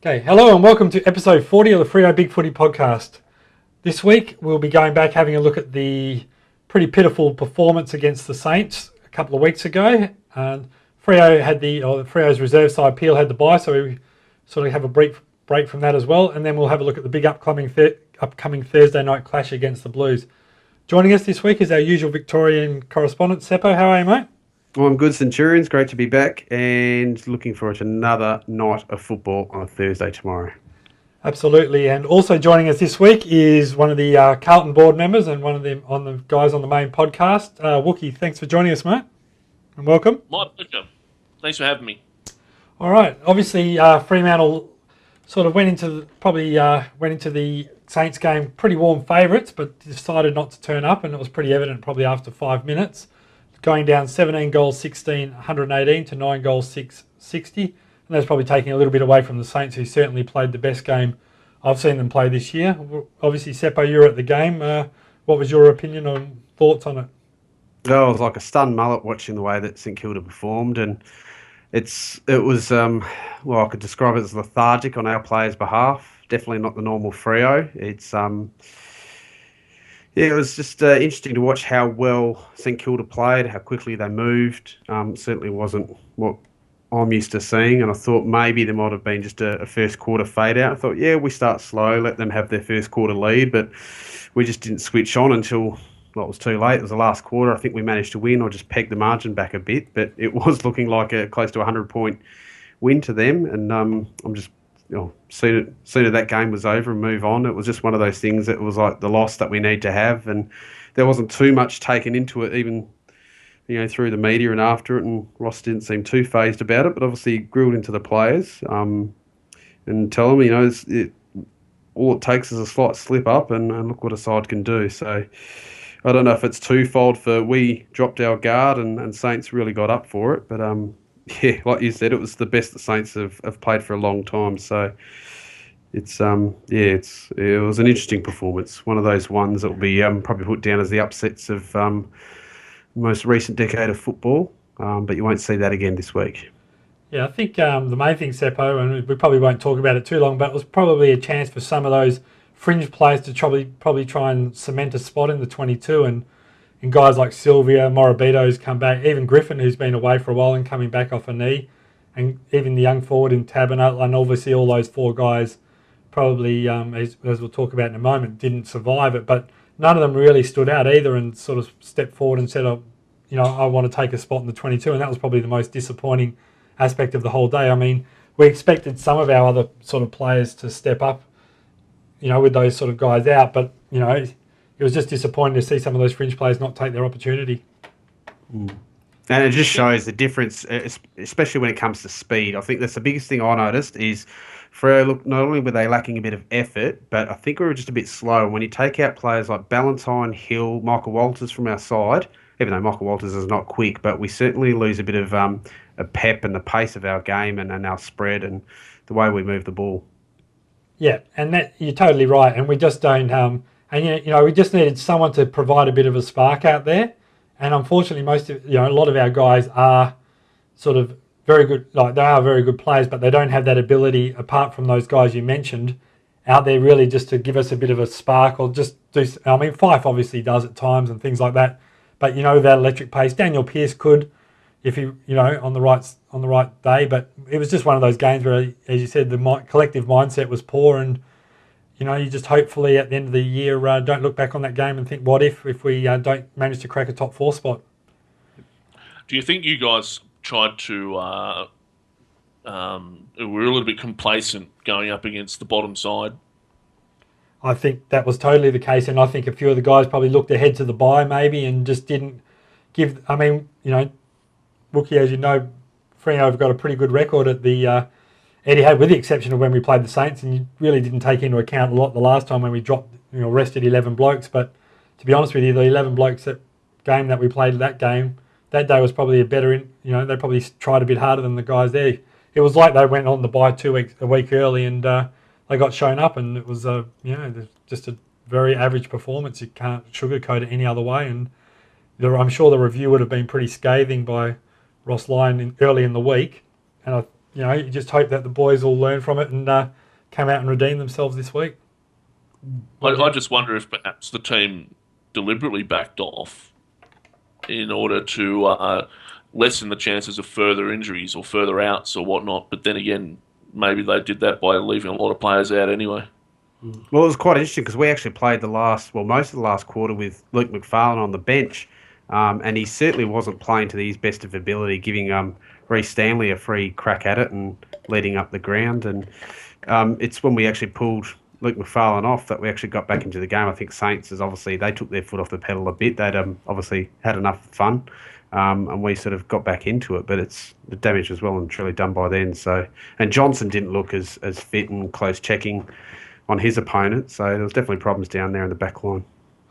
Okay, hello and welcome to episode 40 of the Freo Big Footy podcast. This week we'll be going back having a look at the pretty pitiful performance against the Saints a couple of weeks ago. Freo's reserve side, Peel, had the bye, so we sort of have a break from that as well. And then we'll have a look at the big upcoming Thursday night clash against the Blues. Joining us this week is our usual Victorian correspondent, Seppo. How are you, mate? Well, I'm good, Centurions. Great to be back and looking forward to another night of football on a Thursday tomorrow. Absolutely. And also joining us this week is one of the Carlton board members and one of the guys on the main podcast, Wookie. Thanks for joining us, mate. And welcome. My pleasure. Thanks for having me. All right. Obviously, Fremantle sort of went into the Saints game pretty warm favourites, but decided not to turn up, and it was pretty evident probably after 5 minutes. Going down 17 goals, 16, 118 to 9 goals, 660. And that's probably taking a little bit away from the Saints, who certainly played the best game I've seen them play this year. Obviously, Seppo, you were at the game. What was your opinion or thoughts on it? Oh, it was like a stunned mullet watching the way that St Kilda performed. And it was, I could describe it as lethargic on our players' behalf. Definitely not the normal Freo. It was just interesting to watch how well St Kilda played, how quickly they moved. Certainly wasn't what I'm used to seeing, and I thought maybe there might have been just a first quarter fade out. I thought, we start slow, let them have their first quarter lead, but we just didn't switch on until it was too late. It was the last quarter. I think we managed to win or just peg the margin back a bit, but it was looking like a close to 100-point win to them, and I'm just sooner that game was over and move on. It was just one of those things that was like the loss that we need to have, and there wasn't too much taken into it, even through the media and after it. And Ross didn't seem too phased about it, but obviously grilled into the players and tell them, all it takes is a slight slip up, and look what a side can do. So I don't know if it's twofold for we dropped our guard and Saints really got up for it, but like you said, it was the best the Saints have played for a long time. So it was an interesting performance. One of those ones that will be probably put down as the upsets of the most recent decade of football. But you won't see that again this week. Yeah, I think the main thing, Seppo, and we probably won't talk about it too long, but it was probably a chance for some of those fringe players to probably try and cement a spot in the 22, and guys like Sylvia, Morabito's come back, even Griffin, who's been away for a while and coming back off a knee, and even the young forward in Taberner, and obviously all those four guys probably, as we'll talk about in a moment, didn't survive it, but none of them really stood out either and sort of stepped forward and said, I want to take a spot in the 22, and that was probably the most disappointing aspect of the whole day. I mean, we expected some of our other sort of players to step up, with those sort of guys out, but, it was just disappointing to see some of those fringe players not take their opportunity. And it just shows the difference, especially when it comes to speed. I think that's the biggest thing I noticed is Freo, look, not only were they lacking a bit of effort, but I think we were just a bit slow. When you take out players like Ballantyne, Hill, Michael Walters from our side, even though Michael Walters is not quick, but we certainly lose a bit of a pep and the pace of our game and our spread and the way we move the ball. Yeah, and that you're totally right. And we just don't... we just needed someone to provide a bit of a spark out there. And unfortunately, a lot of our guys are sort of very good, they are very good players, but they don't have that ability, apart from those guys you mentioned, out there really just to give us a bit of a spark or just do. I mean, Fife obviously does at times and things like that, but that electric pace, Daniel Pearce could, if he, on the right day. But it was just one of those games where, as you said, the collective mindset was poor, and you just hopefully at the end of the year don't look back on that game and think, what if we don't manage to crack a top 4 spot? Do you think you guys tried to were a little bit complacent going up against the bottom side? I think that was totally the case, and I think a few of the guys probably looked ahead to the bye maybe and just didn't give... I mean, Wookie, as you know, Freo have got a pretty good record at the... Etihad, with the exception of when we played the Saints, and you really didn't take into account a lot the last time when we rested 11 blokes. But to be honest with you, the 11 blokes game that we played that day was probably they probably tried a bit harder than the guys there. It was like they went on the bye a week early, and they got shown up, and it was just a very average performance. You can't sugarcoat it any other way, and I'm sure the review would have been pretty scathing by Ross Lyon early in the week, and you just hope that the boys will learn from it and come out and redeem themselves this week. I just wonder if perhaps the team deliberately backed off in order to lessen the chances of further injuries or further outs or whatnot. But then again, maybe they did that by leaving a lot of players out anyway. Well, it was quite interesting because we actually played most of the last quarter with Luke McFarlane on the bench, and he certainly wasn't playing to his best of ability, giving Reece Stanley a free crack at it and leading up the ground. And it's when we actually pulled Luke McFarlane off that we actually got back into the game. I think Saints is obviously they took their foot off the pedal a bit. They'd obviously had enough fun, and we sort of got back into it. But the damage was well and truly done by then. So, and Johnson didn't look as fit and close checking on his opponent. So there was definitely problems down there in the back line.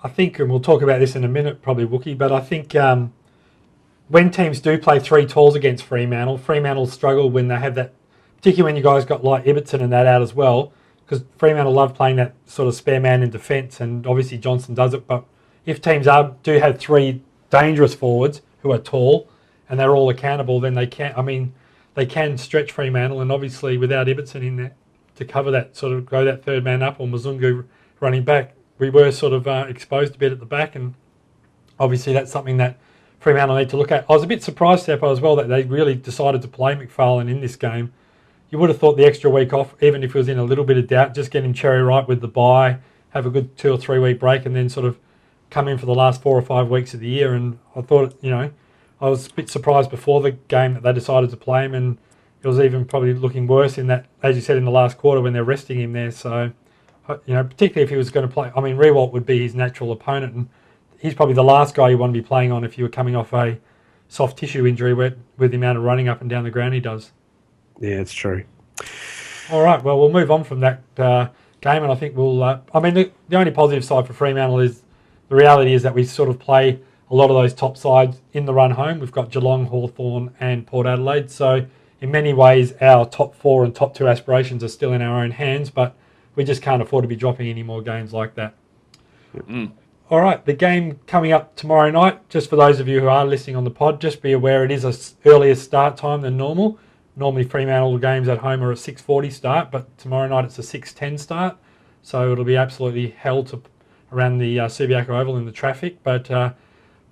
I think, and we'll talk about this in a minute, probably Wookie, but I think when teams do play three talls against Fremantle struggle when they have that, particularly when you guys got like Ibbotson and that out as well, because Fremantle love playing that sort of spare man in defence, and obviously Johnson does it. But if teams do have three dangerous forwards who are tall and they're all accountable, then they can stretch Fremantle, and obviously without Ibbotson in there to cover that, sort of go that third man up, or Mzungu running back, we were sort of exposed a bit at the back, and obviously that's something that Fremantle need to look at. I was a bit surprised, Seppo, as well, that they really decided to play McFarlane in this game. You would have thought the extra week off, even if he was in a little bit of doubt, just get him cherry right with the bye, have a good 2 or 3 week break, and then sort of come in for the last 4 or 5 weeks of the year. And I thought, I was a bit surprised before the game that they decided to play him, and it was even probably looking worse in that, as you said, in the last quarter when they're resting him there. So, particularly if he was going to play, Rewalt would be his natural opponent, and he's probably the last guy you want to be playing on if you were coming off a soft tissue injury with the amount of running up and down the ground he does. Yeah, it's true. All right, well, we'll move on from that game, and I think we'll... the only positive side for Fremantle is the reality is that we sort of play a lot of those top sides in the run home. We've got Geelong, Hawthorn and Port Adelaide, so in many ways our top 4 and top 2 aspirations are still in our own hands, but we just can't afford to be dropping any more games like that. Mm. All right, the game coming up tomorrow night, just for those of you who are listening on the pod, just be aware it is an earlier start time than normal. Normally Fremantle games at home are a 6:40 start, but tomorrow night it's a 6:10 start, so it'll be absolutely hell around the Subiaco Oval in the traffic. But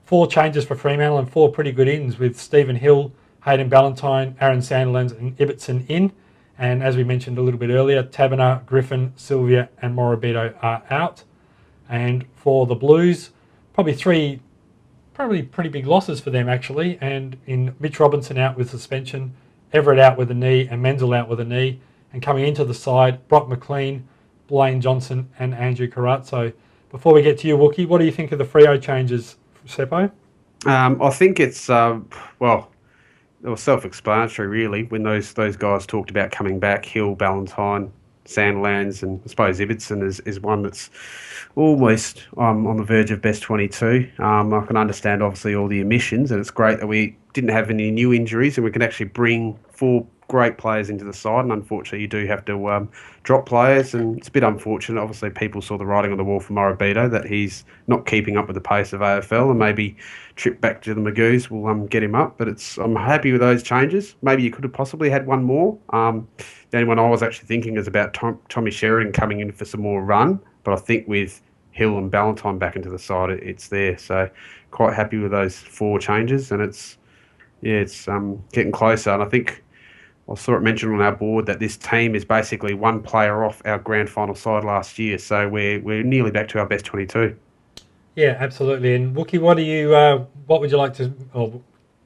4 changes for Fremantle and 4 pretty good ins with Stephen Hill, Hayden Ballantyne, Aaron Sandilands and Ibbotson in. And as we mentioned a little bit earlier, Taberner, Griffin, Sylvia and Morabito are out. And for the Blues, probably pretty big losses for them actually. And in Mitch Robinson out with suspension, Everett out with a knee and Menzel out with a knee. And coming into the side, Brock McLean, Blaine Johnson and Andrew Carazzo. Before we get to you, Wookie, what do you think of the Freo changes, Seppo? I think it's, it was self-explanatory, really, when those guys talked about coming back. Hill, Ballantyne, Sandlands, and I suppose Ibbotson is one that's almost on the verge of best 22. I can understand, obviously, all the omissions, and it's great that we didn't have any new injuries and we can actually bring 4 great players into the side. And unfortunately, you do have to drop players, and it's a bit unfortunate. Obviously, people saw the writing on the wall for Morabito that he's not keeping up with the pace of AFL, and maybe trip back to the Magoos will get him up. But I'm happy with those changes. Maybe you could have possibly had one more. The only one I was actually thinking is about Tommy Sheridan coming in for some more run, but I think with Hill and Ballantyne back into the side, it's there. So quite happy with those 4 changes, and it's getting closer. And I think I saw it mentioned on our board that this team is basically 1 player off our grand final side last year, so we're nearly back to our best 22. Yeah, absolutely. And Wookie, what would you like to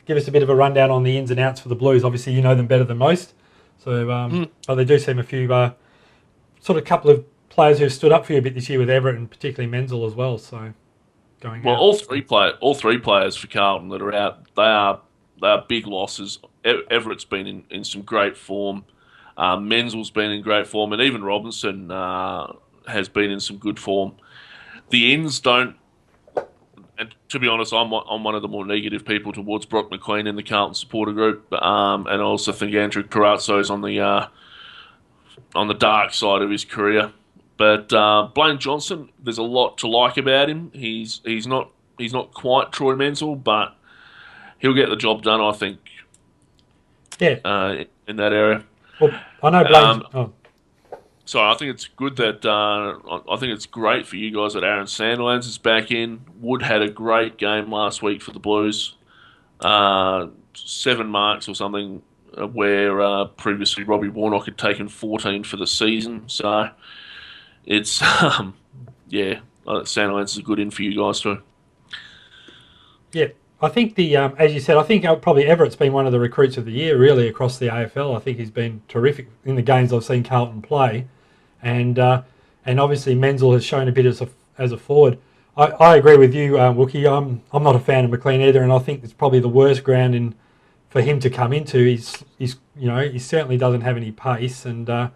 give us a bit of a rundown on the ins and outs for the Blues? Obviously, you know them better than most, so but they do seem a few sort of couple of players who've stood up for you a bit this year with Everett and particularly Menzel as well. So going out. All three players for Carlton that are out, they are big losses. Everett's been in some great form. Menzel's been in great form, and even Robinson has been in some good form. The ins don't. And to be honest, I'm one of the more negative people towards Brock McLean in the Carlton supporter group, and I also think Andrew Carazzo's on the dark side of his career. But Blaine Johnson, there's a lot to like about him. He's not quite Troy Menzel, but he'll get the job done, I think. Yeah. in that area. Well, I know Blaine's. Um, Oh, so I think it's good that I think it's great for you guys that Aaron Sandilands is back in. Wood had a great game last week for the Blues, 7 marks or something, where previously Robbie Warnock had taken 14 for the season. So it's yeah, Sandilands is a good in for you guys too. yeah. I think as you said, I think probably Everett's been one of the recruits of the year really across the AFL. I think he's been terrific in the games I've seen Carlton play, and obviously Menzel has shown a bit as a forward. I agree with you, Wookie. I'm not a fan of McLean either, and I think it's probably the worst ground for him to come into. He certainly doesn't have any pace, and I'm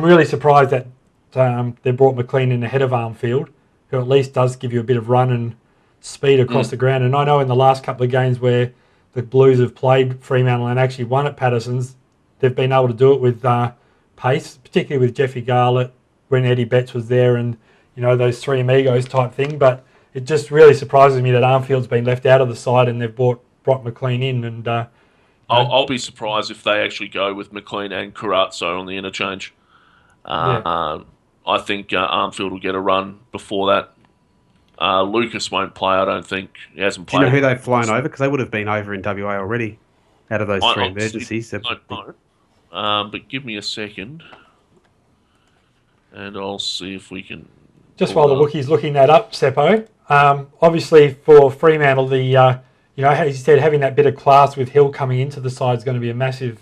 really surprised that they brought McLean in ahead of Armfield, who at least does give you a bit of run and speed across the ground. And I know in the last couple of games where the Blues have played Fremantle and actually won at Patterson's, they've been able to do it with pace, particularly with Jeffy Garlett when Eddie Betts was there, and those three amigos type thing. But it just really surprises me that Armfield's been left out of the side and they've brought McLean in. And I'll be surprised if they actually go with McLean and Carazzo on the interchange. yeah. I think Armfield will get a run before that. Lucas won't play, I don't think. He hasn't Do you played. know who they've flown over? Because they would have been over in WA already out of those I three honestly emergencies. don't know. But give me a second, and I'll see if we can. Just while the Wookie's looking that up, Seppo, obviously for Fremantle, as you said, having that bit of class with Hill coming into the side is going to be a massive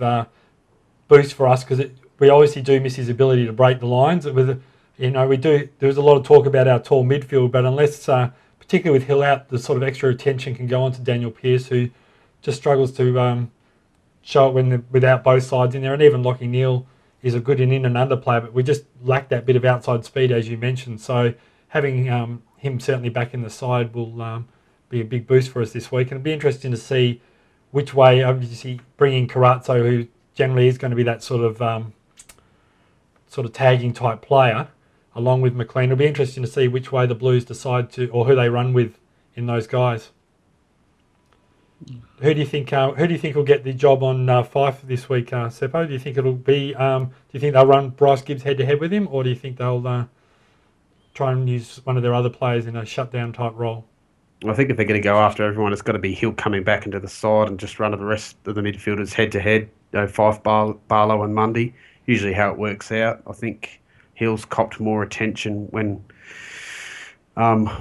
boost for us because we obviously do miss his ability to break the lines. We do. There's a lot of talk about our tall midfield, but unless, particularly with Hill out, the sort of extra attention can go on to Daniel Pearce, who just struggles to show it without both sides in there, and even Lockie Neal is a good in and under player, but we just lack that bit of outside speed, as you mentioned. So having him certainly back in the side will be a big boost for us this week, and it'll be interesting to see which way. Obviously, bringing Carazzo, who generally is going to be that sort of tagging type player, along with McLean. It'll be interesting to see which way the Blues decide to, or who they run with in those guys. Who do you think will get the job on Fife this week, Seppo? Do you think it'll be? Do you think they'll run Bryce Gibbs head to head with him, or do you think they'll try and use one of their other players in a shutdown type role? I think if they're going to go after everyone, it's got to be Hill coming back into the side and just run the rest of the midfielders head to head. Fife, Barlow, and Mundy. Usually how it works out. I think Hill's copped more attention when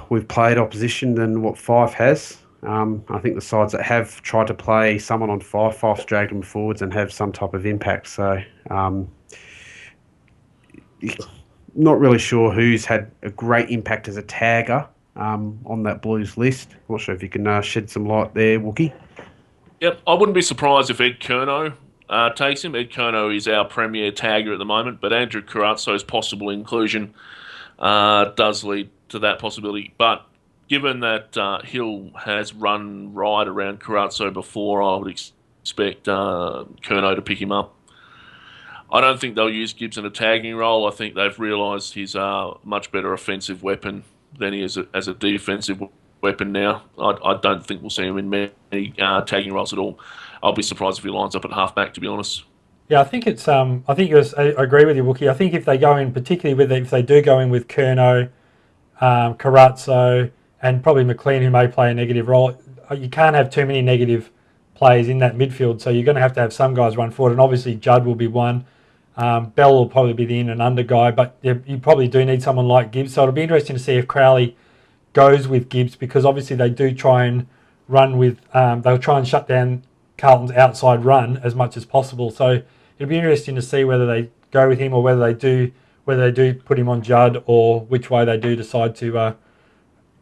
we've played opposition than what Fife has. I think the sides that have tried to play someone on Fife's dragged them forwards and have some type of impact. So not really sure who's had a great impact as a tagger on that Blues list. Not sure if you can shed some light there, Wookie. Yep, I wouldn't be surprised if Ed Curnow takes him. Ed Curnow is our premier tagger at the moment, but Andrew Carazzo's possible inclusion does lead to that possibility. But given that Hill has run right around Carazzo before, I would expect Curnow to pick him up. I don't think they'll use Gibbs in a tagging role. I think they've realised he's a much better offensive weapon than he is as a defensive weapon now. I don't think we'll see him in many tagging roles at all. I'll be surprised if he lines up at halfback, to be honest. Yeah, I think it's. I agree with you, Wookie. I think if they go in, particularly if they do go in with Curnow, Carazzo, and probably McLean, who may play a negative role, you can't have too many negative players in that midfield. So you're going to have some guys run forward, and obviously Judd will be one. Bell will probably be the in and under guy, but you probably do need someone like Gibbs. So it'll be interesting to see if Crowley goes with Gibbs, because obviously they do try and run with. They'll try and shut down Carlton's outside run as much as possible. So it'll be interesting to see whether they go with him or whether they do put him on Judd, or which way they do decide to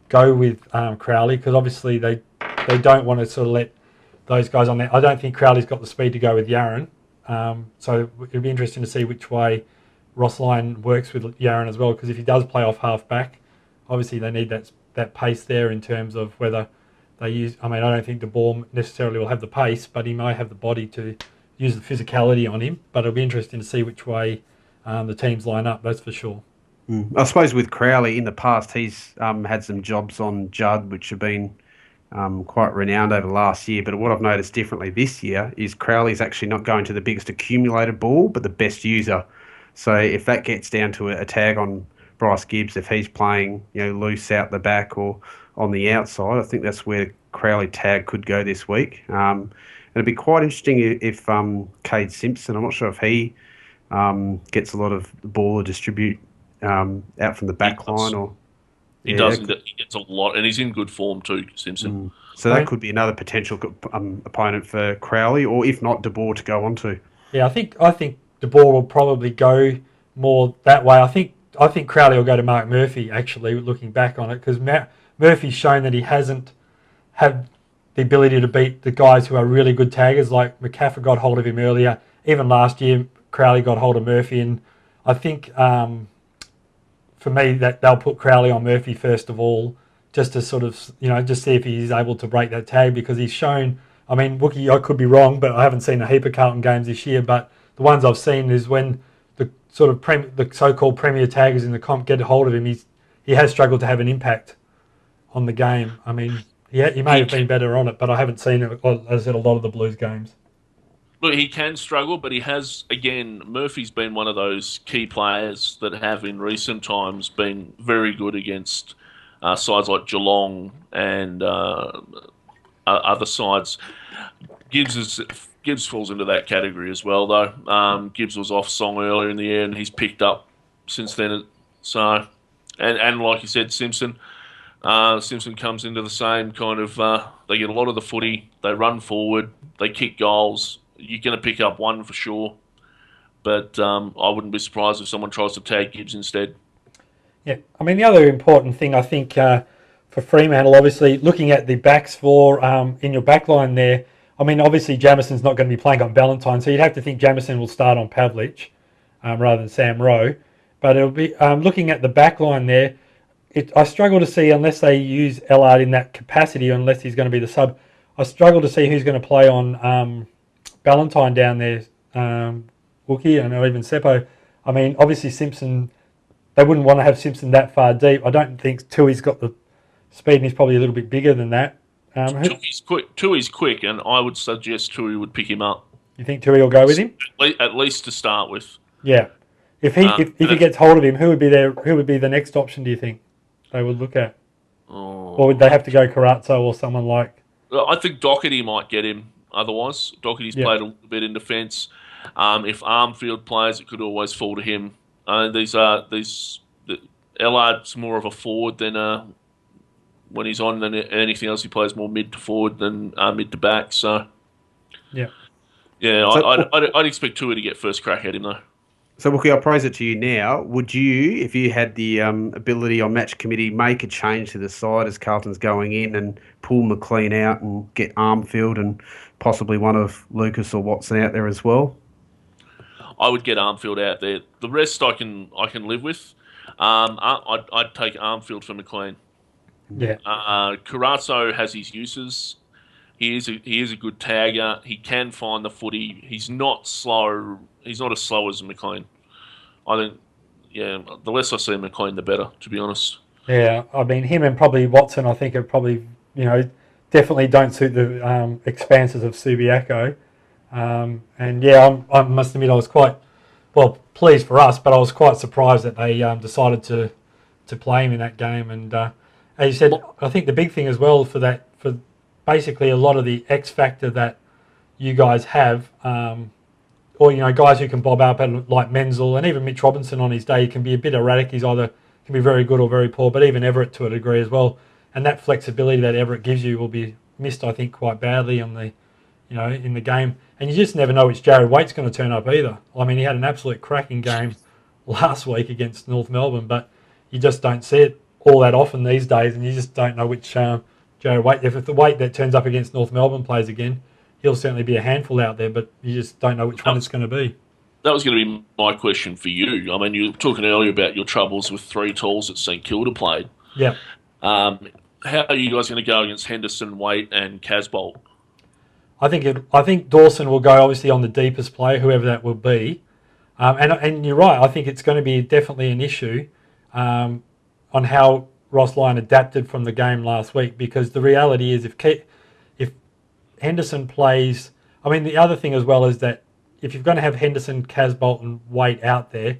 go with Crowley, because obviously they don't want to sort of let those guys on there. I don't think Crowley's got the speed to go with Yarran. So it'll be interesting to see which way Ross Lyon works with Yarran as well, because if he does play off half back, obviously they need that pace there in terms of whether they use. I don't think De Boer necessarily will have the pace, but he might have the body to use the physicality on him. But it'll be interesting to see which way the teams line up, that's for sure. I suppose with Crowley in the past, he's had some jobs on Judd which have been quite renowned over last year. But what I've noticed differently this year is Crowley's actually not going to the biggest accumulated ball, but the best user. So if that gets down to a tag on Bryce Gibbs, if he's playing loose out the back or on the outside, I think that's where Crowley tag could go this week. It'd be quite interesting if Cade Simpson, I'm not sure if he gets a lot of the ball or distribute out from the back line or. He does. He gets a lot, and he's in good form too, Simpson. So that could be another potential opponent for Crowley, or if not, De Boer to go on to. Yeah, I think De Boer will probably go more that way. I think Crowley will go to Mark Murphy, actually, looking back on it, because Murphy's shown that he hasn't had the ability to beat the guys who are really good taggers, like McCaffrey got hold of him earlier. Even last year, Crowley got hold of Murphy, and I think... for me, that they'll put Crowley on Murphy first of all, just to sort of, just see if he's able to break that tag, because he's shown, I mean, Wookie, I could be wrong, but I haven't seen a heap of Carlton games this year, but the ones I've seen is when the sort of the so-called premier taggers in the comp get a hold of him, he has struggled to have an impact on the game. I mean, he may have been better on it, but I haven't seen it, as I said, a lot of the Blues games. Look, he can struggle, but he has, again, Murphy's been one of those key players that have in recent times been very good against sides like Geelong and other sides. Gibbs falls into that category as well, though. Gibbs was off song earlier in the year, and he's picked up since then. So, and like you said, Simpson comes into the same kind of... they get a lot of the footy, they run forward, they kick goals. You're going to pick up one for sure, but I wouldn't be surprised if someone tries to tag Gibbs instead. Yeah, I mean, the other important thing I think for Fremantle, obviously, looking at the backs for in your back line there, I mean, obviously Jamison's not going to be playing on Ballantyne, so you'd have to think Jamison will start on Pavlich rather than Sam Rowe. But it'll be looking at the back line there, I struggle to see, unless they use Ellard in that capacity, unless he's going to be the sub, I struggle to see who's going to play on... Ballantyne down there, Wookie, and even Seppo. I mean, obviously Simpson, they wouldn't want to have Simpson that far deep. I don't think Tui's got the speed, and he's probably a little bit bigger than that. Tui's quick, and I would suggest Tui would pick him up. You think Tui will go with him? At least to start with. Yeah. If he gets hold of him, who would be the next option, do you think they would look at? Or would they have to go Carazzo or someone like... Well, I think Doherty might get him. Otherwise, Doherty's played a little bit in defence. If Armfield plays, it could always fall to him. Ellard's more of a forward than when he's on than anything else. He plays more mid to forward than mid to back. So, yeah. I'd expect Tui to get first crack at him though. So, Wookie, I'll pose it to you now. Would you, if you had the ability on match committee, make a change to the side as Carlton's going in and pull McLean out and get Armfield and possibly one of Lucas or Watson out there as well? I would get Armfield out there. The rest I can live with. I'd take Armfield for McLean. Yeah. Carazzo has his uses. He is a good tagger. He can find the footy. He's not slow. He's not as slow as McLean. I think, the less I see McLean, the better, to be honest. Yeah, I mean, him and probably Watson, I think, are probably, definitely don't suit the expanses of Subiaco. I must admit I was quite, pleased for us, but I was quite surprised that they decided to play him in that game. And as you said, I think the big thing as well for basically a lot of the X factor that you guys have, or guys who can bob up like Menzel and even Mitch Robinson on his day can be a bit erratic. He's either can be very good or very poor, but even Everett to a degree as well. And that flexibility that Everett gives you will be missed, I think, quite badly on the, in the game. And you just never know which Jared Waite's going to turn up either. I mean, he had an absolute cracking game last week against North Melbourne, but you just don't see it all that often these days, and you just don't know which Jared Waite. If the Waite that turns up against North Melbourne plays again, he'll certainly be a handful out there, but you just don't know which one it's going to be. That was going to be my question for you. I mean, you were talking earlier about your troubles with 3 tools that St Kilda played. Yeah. How are you guys going to go against Henderson, Waite, and Casbolt? I think Dawson will go obviously on the deepest player, whoever that will be. And you're right. I think it's going to be definitely an issue on how Ross Lyon adapted from the game last week, because the reality is if Henderson plays, I mean, the other thing as well is that if you're going to have Henderson, Casbolt and Waite out there,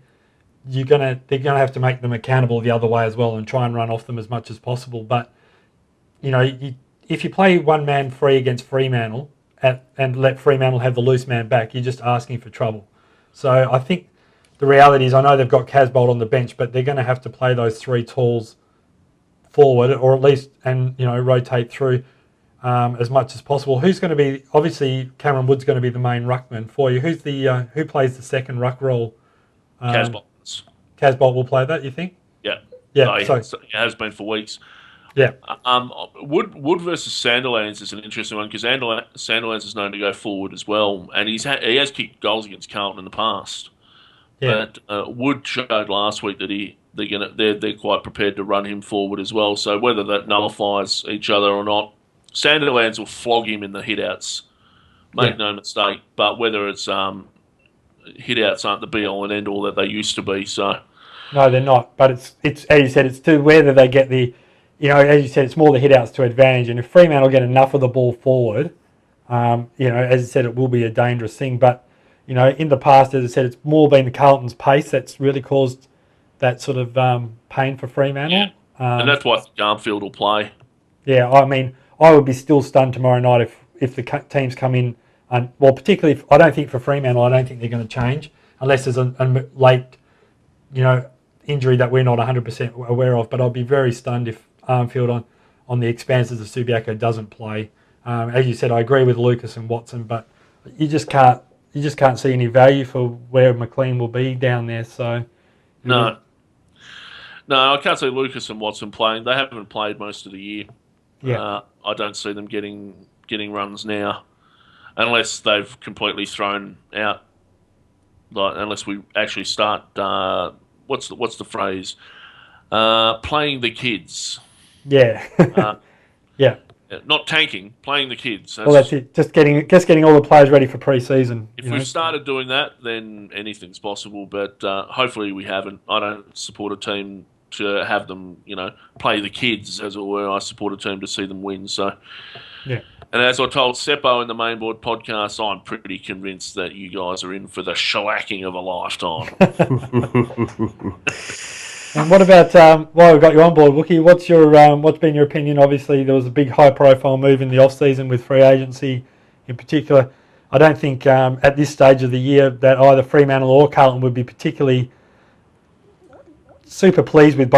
they're going to have to make them accountable the other way as well and try and run off them as much as possible. But if you play one man free against Fremantle and let Fremantle have the loose man back, you're just asking for trouble. So I think the reality is, I know they've got Casbolt on the bench, but they're going to have to play those three talls forward, or at least, and rotate through as much as possible. Who's going to be? Obviously, Cameron Wood's going to be the main ruckman for you. Who's the who plays the second ruck role? Casbolt. Casbolt will play that, you think? Yeah. Yeah. No, it has been for weeks. Yeah. Wood versus Sandilands is an interesting one, because Sandilands is known to go forward as well, and he has kicked goals against Carlton in the past. Yeah. But Wood showed last week that they're quite prepared to run him forward as well. So whether that nullifies each other or not, Sandilands will flog him in the hitouts. Make no mistake. But whether it's hitouts aren't the be all and end all that they used to be. So no, they're not. But it's as you said, it's to whether they get the, as you said, it's more the hitouts to advantage. And if Fremantle get enough of the ball forward, as you said, it will be a dangerous thing. But in the past, as I said, it's more been the Carlton's pace that's really caused that sort of pain for Fremantle. Yeah. And that's why Armfield will play. Yeah, I mean, I would be still stunned tomorrow night if the teams come in, and particularly I don't think for Fremantle, I don't think they're going to change unless there's a late, injury that we're not 100% aware of. But I'll be very stunned if Armfield on the expanses of Subiaco doesn't play. As you said, I agree with Lucas and Watson, but you just can't see any value for where McLean will be down there. So no, I can't see Lucas and Watson playing. They haven't played most of the year. Yeah, I don't see them getting runs now, unless they've completely thrown out. Unless we actually start. What's the phrase? Playing the kids. Yeah. Yeah. Not tanking, playing the kids. That's it. Just getting all the players ready for pre-season. If we've started doing that, then anything's possible. But hopefully we haven't. I don't support a team to have them, play the kids, as it were. I support a team to see them win. So, yeah. And as I told Seppo in the Mainboard podcast, I'm pretty convinced that you guys are in for the shellacking of a lifetime. And what about while we've got you on board, Wookie? What's been your opinion? Obviously, there was a big high-profile move in the off-season with free agency, in particular. I don't think at this stage of the year that either Fremantle or Carlton would be particularly super pleased with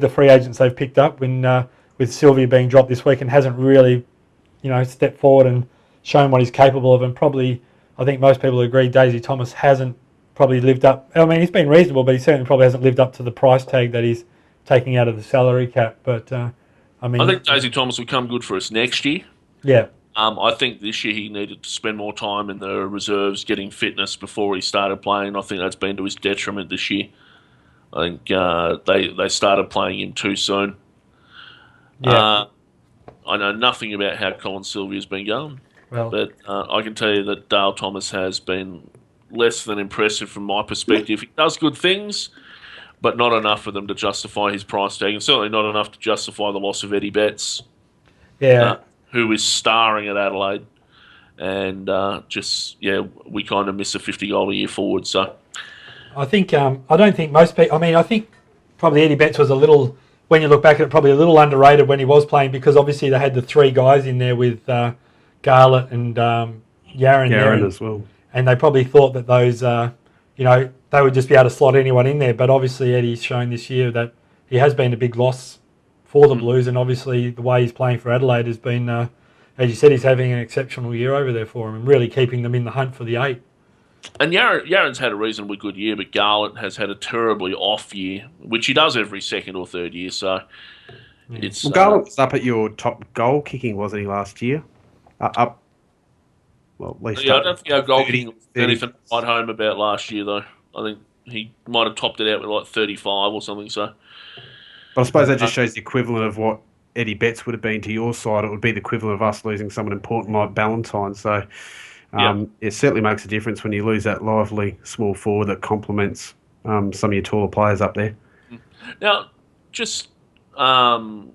the free agents they've picked up. With Sylvia being dropped this week and hasn't really, stepped forward and shown what he's capable of, and probably I think most people agree Daisy Thomas hasn't probably lived up. I mean, he's been reasonable, but he certainly probably hasn't lived up to the price tag that he's taking out of the salary cap. But I think Daisy Thomas will come good for us next year. Yeah. I think this year he needed to spend more time in the reserves getting fitness before he started playing. I think that's been to his detriment this year. I think they started playing him too soon. Yeah. I know nothing about how Colin Sylvia's been going, well, but I can tell you that Dale Thomas has been less than impressive from my perspective. He does good things, but not enough for them to justify his price tag, and certainly not enough to justify the loss of Eddie Betts, who is starring at Adelaide, and we kind of miss a 50-goal a year forward. So I think I don't think most people. I mean, I think probably Eddie Betts was a little, when you look back at it, probably a little underrated when he was playing, because obviously they had the three guys in there with Garlett and Yaron there, as well. And they probably thought that those, they would just be able to slot anyone in there. But obviously Eddie's shown this year that he has been a big loss for the Blues, and obviously the way he's playing for Adelaide has been, as you said, he's having an exceptional year over there for him and really keeping them in the hunt for the 8. And Yaron's had a reasonably good year, but Garlett has had a terribly off year, which he does every second or third year. So it's Garlett was up at your top goal kicking, wasn't he, last year? Up. Well, at least I don't think our goal kicking was anything to write home about last year, though. I think he might have topped it out with like 35 or something. So, but I suppose that just shows the equivalent of what Eddie Betts would have been to your side. It would be the equivalent of us losing someone important like Ballantyne. So. It certainly makes a difference when you lose that lively small forward that complements some of your taller players up there. Now, just There's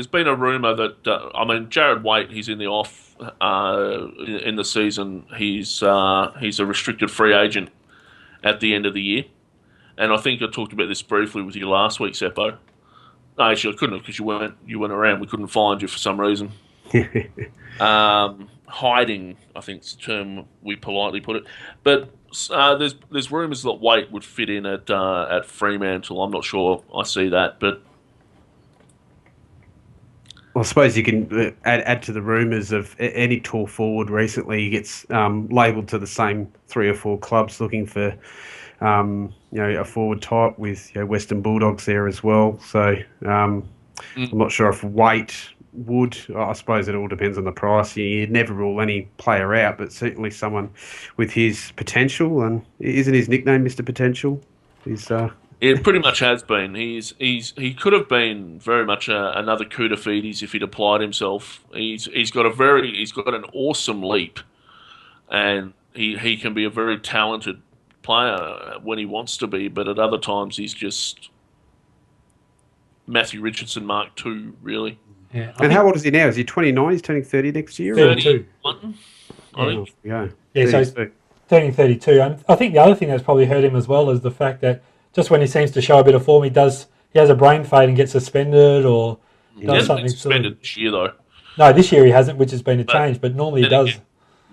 been a rumor that Jared Waite, he's in the off in the season. He's a restricted free agent at the end of the year, and I think I talked about this briefly with you last week, Seppo. No, actually, I couldn't have because you weren't around. We couldn't find you for some reason. Hiding, I think, is the term we politely put it. But there's rumours that Waite would fit in at Fremantle. I'm not sure I see that, but I suppose you can add to the rumours of any tall forward recently gets labelled to the same 3 or 4 clubs looking for a forward type with Western Bulldogs there as well. So I'm not sure if Waite would. I suppose it all depends on the price. You'd never rule any player out, but certainly someone with his potential. And isn't his nickname Mr. Potential? It pretty much has been. He could have been very much another Koutafidis if he'd applied himself. He's got an awesome leap, and he can be a very talented player when he wants to be. But at other times, he's just Matthew Richardson Mark II, really. Yeah. And how old is he now? Is he 29? He's turning 30 next year? 32. 31, I think. Yeah, so he's turning 32. And I think the other thing that's probably hurt him as well is the fact that just when he seems to show a bit of form, he has a brain fade and gets suspended or does something. He hasn't been suspended this year, though. No, this year he hasn't, which has been a change, but normally he does. Again,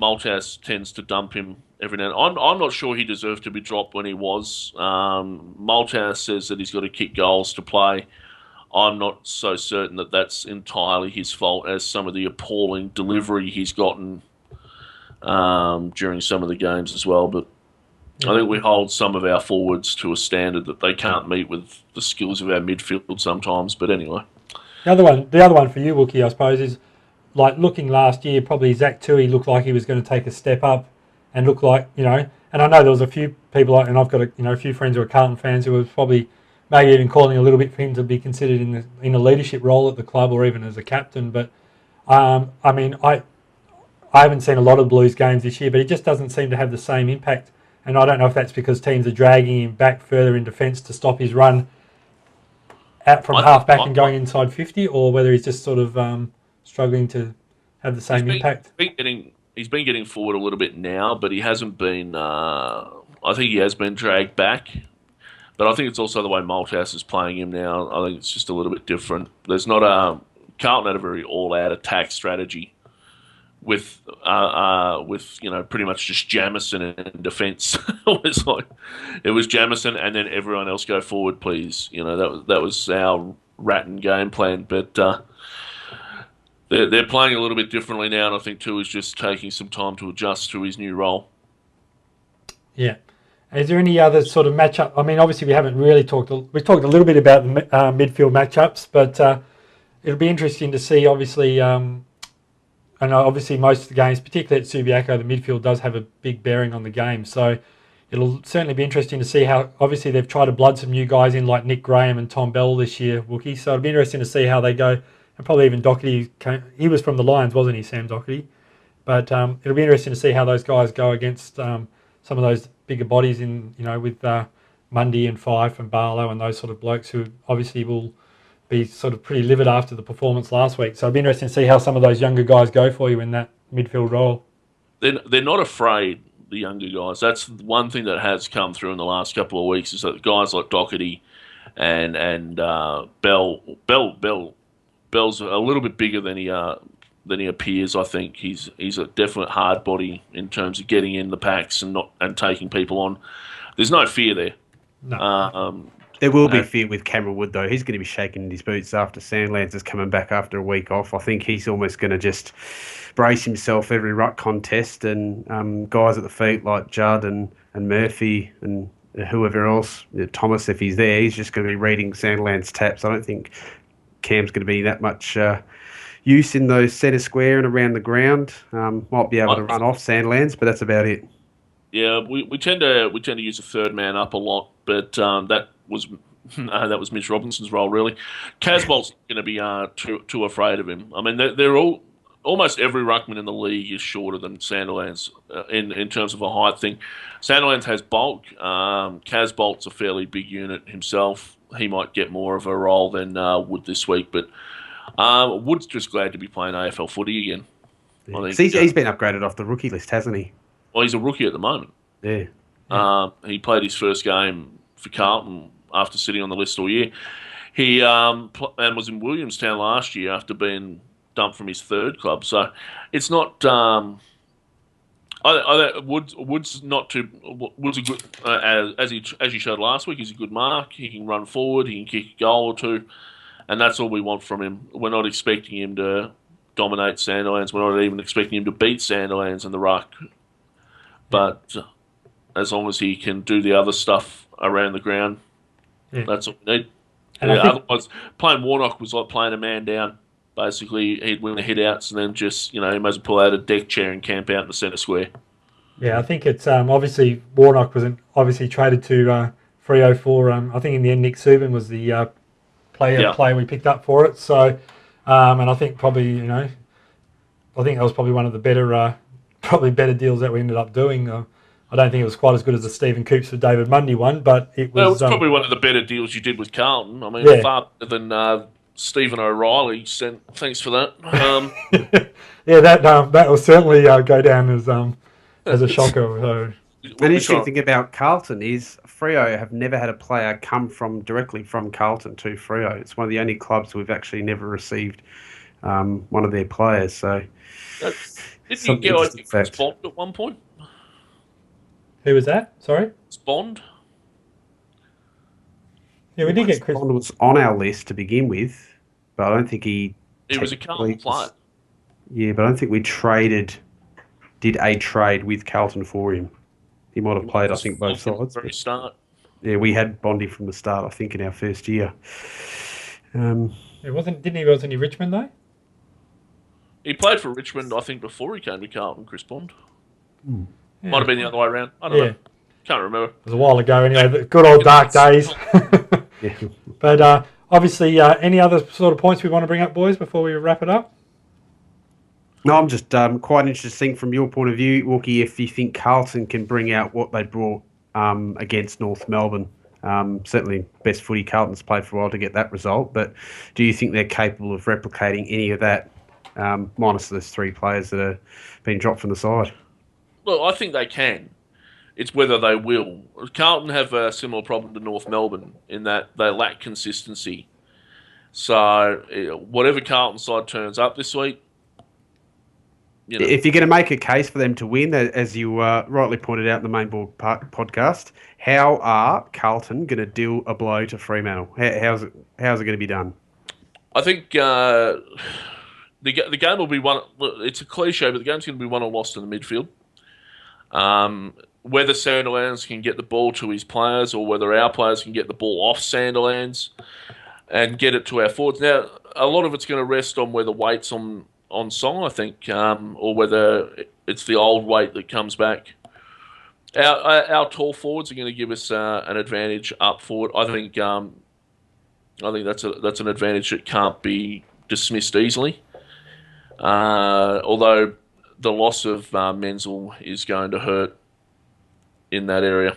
Maltas tends to dump him every now and then. I'm not sure he deserved to be dropped when he was. Maltas says that he's got to kick goals to play. I'm not so certain that that's entirely his fault, as some of the appalling delivery he's gotten during some of the games as well. But I think we hold some of our forwards to a standard that they can't meet with the skills of our midfield sometimes. But anyway. The other one for you, Wookie, I suppose, is like looking last year, probably Zach Tui looked like he was going to take a step up and look like, and I know there was a few people, and I've got a few friends who are Carlton fans who were probably maybe even calling a little bit for him to be considered in a leadership role at the club or even as a captain. But, I haven't seen a lot of Blues games this year, but he just doesn't seem to have the same impact. And I don't know if that's because teams are dragging him back further in defence to stop his run out from half back and going inside 50, or whether he's just sort of struggling to have the same impact. He's been getting forward a little bit now, but he hasn't been. I think he has been dragged back. But I think it's also the way Malthouse is playing him now. I think it's just a little bit different. There's not Carlton had a very all-out attack strategy with pretty much just Jamison in defence. It was Jamison and then everyone else go forward, please. That was our Ratton game plan. But they're playing a little bit differently now, and I think too is just taking some time to adjust to his new role. Yeah. Is there any other sort of matchup? I mean, obviously we haven't really talked. We talked a little bit about the midfield matchups, but it'll be interesting to see. Obviously, and obviously most of the games, particularly at Subiaco, the midfield does have a big bearing on the game. So it'll certainly be interesting to see how. Obviously, they've tried to blood some new guys in like Nick Graham and Tom Bell this year, Wookie. So it'll be interesting to see how they go. And probably even Doherty. He was from the Lions, wasn't he, Sam Doherty? But it'll be interesting to see how those guys go against some of those bigger bodies with Mundy and Fife and Barlow and those sort of blokes who obviously will be sort of pretty livid after the performance last week. So it'll be interesting to see how some of those younger guys go for you in that midfield role. They're not afraid, the younger guys. That's one thing that has come through in the last couple of weeks is that guys like Doherty and Bell's a little bit bigger than he appears. I think he's a definite hard body in terms of getting in the packs and taking people on. There's no fear there. No. There will be fear with Cameron Wood, though. He's going to be shaking in his boots after Sandlands is coming back after a week off. I think he's almost going to just brace himself every ruck contest, and guys at the feet like Judd and Murphy and whoever else, Thomas, if he's there, he's just going to be reading Sandlands taps. I don't think Cam's going to be that much use in those centre square and around the ground. Might be able to run off Sandlands, but that's about it. Yeah, we tend to use a third man up a lot, but that was Mitch Robinson's role really. Casbolt's going to be too afraid of him. I mean, they're all almost every ruckman in the league is shorter than Sandilands in terms of a height thing. Sandilands has bulk. Casbolt's a fairly big unit himself. he might get more of a role than Wood this week. But Wood's just glad to be playing AFL footy again. Yeah. I 'Cause think he's been upgraded off the rookie list, hasn't he? well, he's a rookie at the moment. Yeah. He played his first game for Carlton after sitting on the list all year. He and was in Williamstown last year after being dumped from his third club. So it's not. Wood's not too. Wood's a good as he showed last week. He's a good mark. He can run forward. He can kick a goal or two, and that's all we want from him. We're not expecting him to dominate Sandilands. We're not even expecting him to beat Sandilands in the ruck. But as long as he can do the other stuff around the ground, that's all we need. And otherwise, playing Warnock was like playing a man down. Basically, he'd win the hit-outs and then just, he might as well pull out a deck chair and camp out in the centre square. Yeah, I think it's obviously Warnock was obviously traded to Freo for, I think in the end Nick Subin was the player we picked up for it. So, and I think probably, I think that was probably one of the better deals that we ended up doing. I don't think it was quite as good as the Stephen Coops for David Mundy one, but it was... Well, it was probably one of the better deals you did with Carlton. I mean, far better than Stephen O'Reilly. Thanks for that. Yeah, that will certainly go down as a shocker. An interesting thing about Carlton is Freo have never had a player come directly from Carlton to Freo. It's one of the only clubs we've actually never received one of their players. So, didn't you get Chris Bond at one point? Who was that? Sorry? Bond? Yeah, we did get Chris Bond was on our list to begin with, but I don't think he was a Carlton player. Yeah, but I don't think we did a trade with Carlton for him. He might have played, I think, both sides. Very start. Yeah, we had Bondy from the start, I think, in our first year. Wasn't he Richmond though? He played for Richmond, I think, before he came to Carlton, Chris Bond. Yeah. Might have been the other way around. I don't know. Can't remember. It was a while ago anyway, the good old dark days. But obviously, any other sort of points we want to bring up, boys, before we wrap it up? No, I'm just quite interested to think from your point of view, Wookie, if you think Carlton can bring out what they brought against North Melbourne. Certainly best footy Carlton's played for a while to get that result, but do you think they're capable of replicating any of that, minus those three players that are being dropped from the side? Well, I think they can. It's whether they will. Carlton have a similar problem to North Melbourne in that they lack consistency. So whatever Carlton side turns up this week, if you're going to make a case for them to win, as you rightly pointed out in the main board podcast, how are Carlton going to deal a blow to Fremantle? How's it going to be done? I think the game will be won. It's a cliche, but the game's going to be won or lost in the midfield. Whether Sandilands can get the ball to his players or whether our players can get the ball off Sandilands and get it to our forwards. Now, a lot of it's going to rest on whether Waite's on song, I think, or whether it's the old Waite that comes back. Our tall forwards are going to give us an advantage up forward. I think that's an advantage that can't be dismissed easily. Although the loss of Menzel is going to hurt in that area.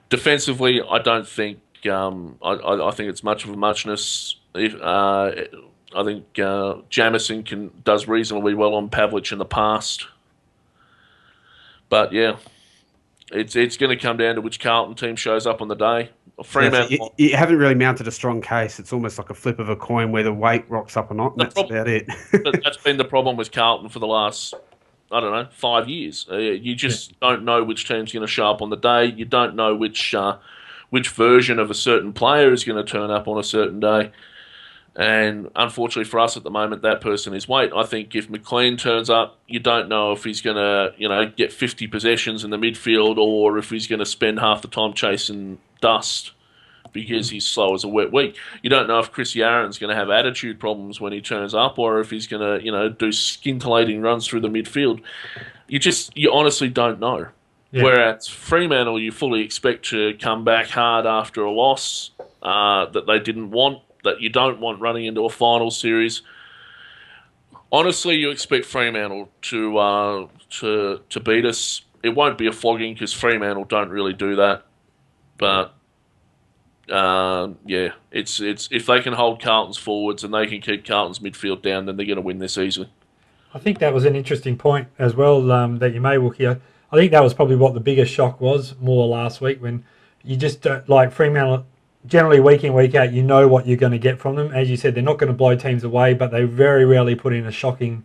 Defensively, I don't think. I think it's much of a muchness. I think Jamison does reasonably well on Pavlich in the past, but yeah, it's going to come down to which Carlton team shows up on the day. Fremantle. You haven't really mounted a strong case. It's almost like a flip of a coin whether Waite rocks up or not. And that's about it. But that's been the problem with Carlton for the last, 5 years. You just don't know which team's going to show up on the day. You don't know which version of a certain player is going to turn up on a certain day. And unfortunately for us at the moment, that person is Waite. I think if McLean turns up, you don't know if he's going to, get 50 possessions in the midfield or if he's going to spend half the time chasing dust because he's slow as a wet week. You don't know if Chris Yaron's going to have attitude problems when he turns up or if he's going to, do scintillating runs through the midfield. You honestly don't know. Yeah. Whereas Fremantle, you fully expect to come back hard after a loss that they didn't want, that you don't want running into a final series. Honestly, you expect Fremantle to beat us. It won't be a flogging because Fremantle don't really do that. But it's if they can hold Carlton's forwards and they can keep Carlton's midfield down, then they're going to win this easily. I think that was an interesting point as well that you made, Wookie. I think that was probably what the biggest shock was more last week when you just don't, like Fremantle, generally week in, week out, you know what you're going to get from them. As you said, they're not going to blow teams away, but they very rarely put in a shocking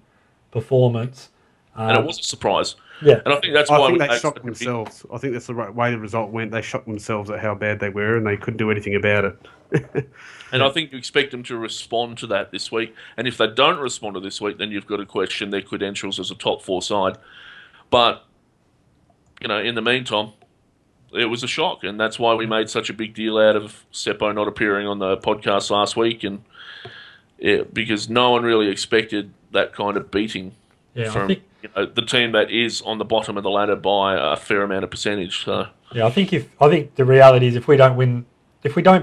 performance. And it was a surprise. Yeah. And I think that's why I think they shocked themselves. I think that's the way the result went. They shocked themselves at how bad they were, and they couldn't do anything about it. And I think you expect them to respond to that this week. And if they don't respond to this week, then you've got to question their credentials as a top four side. But, in the meantime, it was a shock. And that's why we made such a big deal out of Seppo not appearing on the podcast last week. And because no one really expected that kind of beating from the team that is on the bottom of the ladder by a fair amount of percentage. So I think the reality is if we don't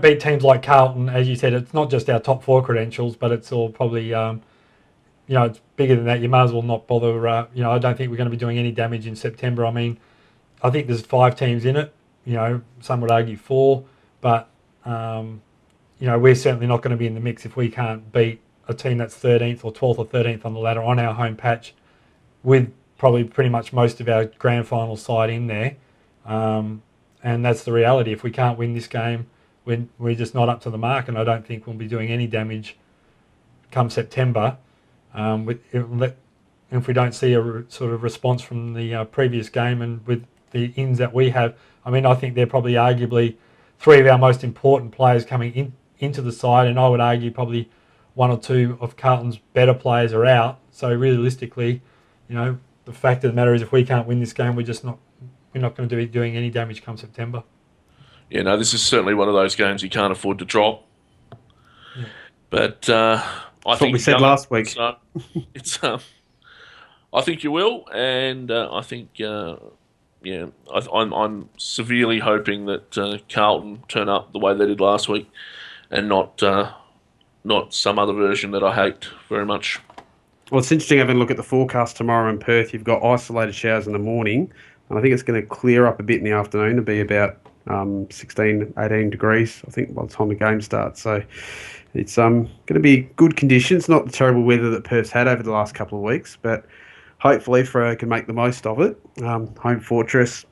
beat teams like Carlton, as you said, it's not just our top four credentials, but it's all probably it's bigger than that. You may as well not bother. I don't think we're going to be doing any damage in September. I mean, I think there's 5 teams in it. Some would argue 4, but we're certainly not going to be in the mix if we can't beat a team that's 13th or 12th or 13th on the ladder on our home patch, with probably pretty much most of our grand final side in there. And that's the reality. If we can't win this game, we're just not up to the mark, and I don't think we'll be doing any damage come September. If we don't see a sort of response from the previous game and with the ins that we have, I mean, I think they're probably arguably 3 of our most important players coming into the side, and I would argue probably 1 or 2 of Carlton's better players are out. So realistically, the fact of the matter is if we can't win this game, we're not going to be doing any damage come September. Yeah, no, this is certainly one of those games you can't afford to drop. Yeah. But I think we said last week. So it's I think you will, and I think I'm severely hoping that Carlton turn up the way they did last week, and not some other version that I hate very much. Well, it's interesting having a look at the forecast tomorrow in Perth. You've got isolated showers in the morning, and I think it's going to clear up a bit in the afternoon to be about 16, 18 degrees, I think, by the time the game starts. So it's going to be good conditions, not the terrible weather that Perth's had over the last couple of weeks, but hopefully Freo can make the most of it. Home fortress,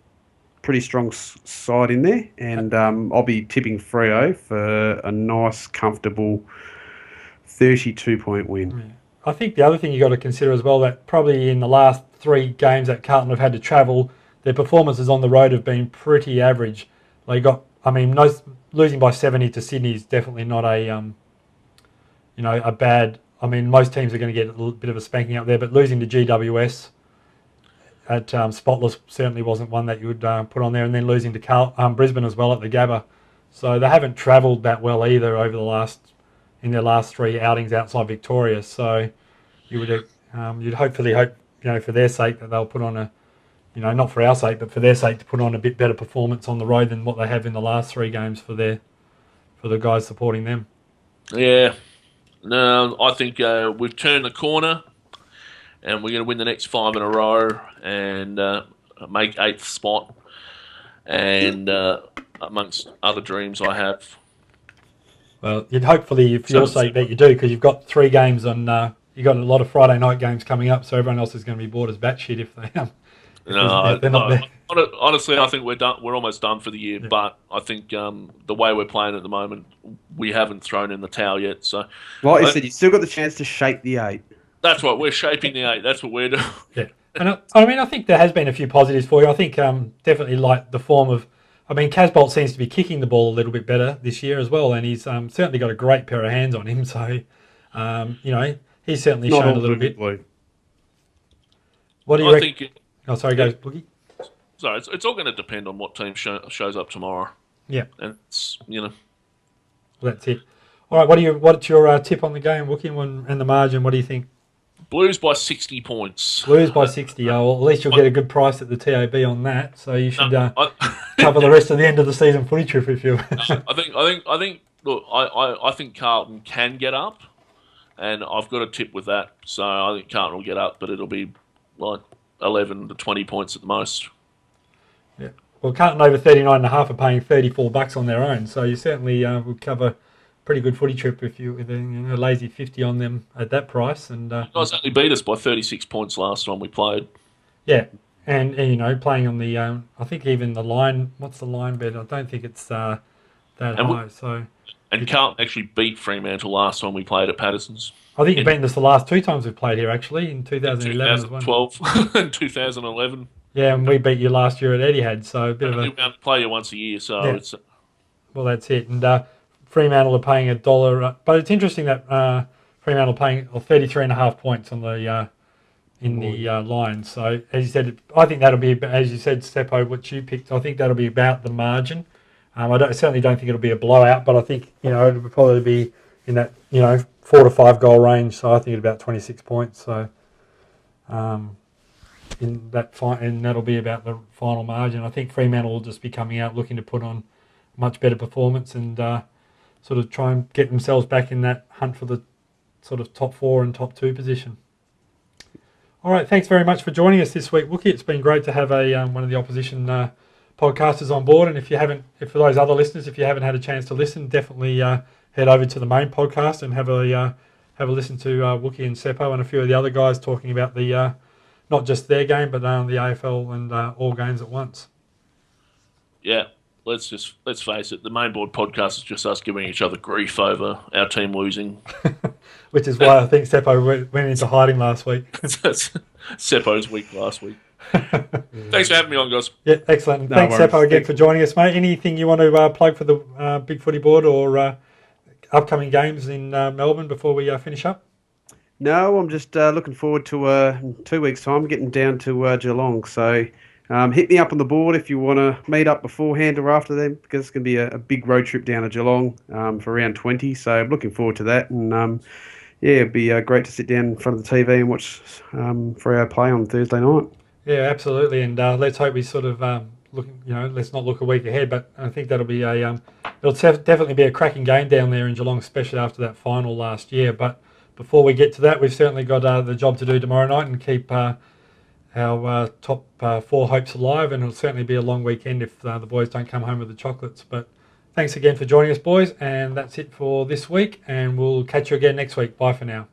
pretty strong side in there, and I'll be tipping Freo for a nice, comfortable 32-point win. Yeah. I think the other thing you got to consider as well, that probably in the last 3 games that Carlton have had to travel, their performances on the road have been pretty average. Losing by 70 to Sydney is definitely not a bad. I mean, most teams are going to get a little bit of a spanking up there, but losing to GWS at Spotless certainly wasn't one that you would put on there, and then losing to Brisbane as well at the Gabba. So they haven't travelled that well either in their last 3 outings outside Victoria. So you'd hopefully hope, for their sake that they'll put on a, not for our sake, but for their sake to put on a bit better performance on the road than what they have in the last 3 games for the guys supporting them. Yeah. No, I think we've turned the corner, and we're going to win the next 5 in a row and make 8th spot. And amongst other dreams I have. Well, you'd hopefully, for your sake, that you do, because you've got 3 games on. You've got a lot of Friday night games coming up, so everyone else is going to be bored as batshit if they they're not there. Honestly, I think we're done. We're almost done for the year. Yeah. But I think the way we're playing at the moment, we haven't thrown in the towel yet. So, like you said, you've still got the chance to shape the 8. That's right. We're shaping the 8. That's what we're doing. Yeah, and I think there has been a few positives for you. I think definitely like the form of. I mean, Casbolt seems to be kicking the ball a little bit better this year as well, and he's certainly got a great pair of hands on him. So, he's certainly shown a little bit. What do you reckon? Go Wookie. So it's all going to depend on what team shows up tomorrow. Yeah, and Well, that's it. All right, what's your tip on the game, Wookie, and the margin? What do you think? Blues by 60 points. Blues by 60. Oh, well, at least you'll get a good price at the TAB on that. So you should cover the rest of the end of the season footy trip if you. I think. Look, I think Carlton can get up, and I've got a tip with that. So I think Carlton will get up, but it'll be like 11 to 20 points at the most. Yeah. well, Carlton over 39.5 are paying $34 on their own. So you certainly would cover a pretty good footy trip if you with a lazy 50 on them at that price. And You guys only beat us by 36 points last time we played. yeah, and playing on the I think even the line. What's the line bet? I don't think it's that high. And Carlton actually beat Fremantle last time we played at Patterson's. I think you've beaten us the last 2 times we've played here, actually, in 2011 as well. 2012 and 2011. Yeah, and we beat you last year at Etihad, so a bit of a... We play you once a year, so yeah. it's... Well, that's it. And Fremantle are paying $1, but it's interesting that Fremantle are paying 33.5 points on the in the line. So, as you said, I think that'll be, as you said, Seppo, what you picked, I think that'll be about the margin. I certainly don't think it'll be a blowout, but I think, it'll probably be in that, 4 to 5 goal range. So I think it's about 26 points. So in that and that'll be about the final margin. I think Fremantle will just be coming out looking to put on much better performance and sort of try and get themselves back in that hunt for the sort of top 4 and top 2 position. All right, thanks very much for joining us this week, Wookie. It's been great to have one of the opposition podcasters on board, and for those other listeners, if you haven't had a chance to listen, definitely head over to the main podcast and have a listen to Wookie and Seppo and a few of the other guys talking about the not just their game, but the AFL and all games at once. Yeah, let's face it, the main board podcast is just us giving each other grief over our team losing. Which is why I think Seppo went into hiding last week. That's Seppo's week last week. Thanks for having me on, guys. Yeah, excellent. Thanks, Seppo, again for joining us, mate. Anything you want to plug for the Big Footy Board or upcoming games in Melbourne before we finish up? No, I'm just looking forward to 2 weeks' time getting down to Geelong. So hit me up on the board if you want to meet up beforehand or after them, because it's going to be a big road trip down to Geelong for round 20. So I'm looking forward to that. And it'd be great to sit down in front of the TV and watch Freo play on Thursday night. Yeah, absolutely. And let's hope we sort of let's not look a week ahead, but I think that'll be it'll definitely be a cracking game down there in Geelong, especially after that final last year. But before we get to that, we've certainly got the job to do tomorrow night and keep our top 4 hopes alive, and it'll certainly be a long weekend if the boys don't come home with the chocolates. But thanks again for joining us, boys, and that's it for this week, and we'll catch you again next week. Bye for now.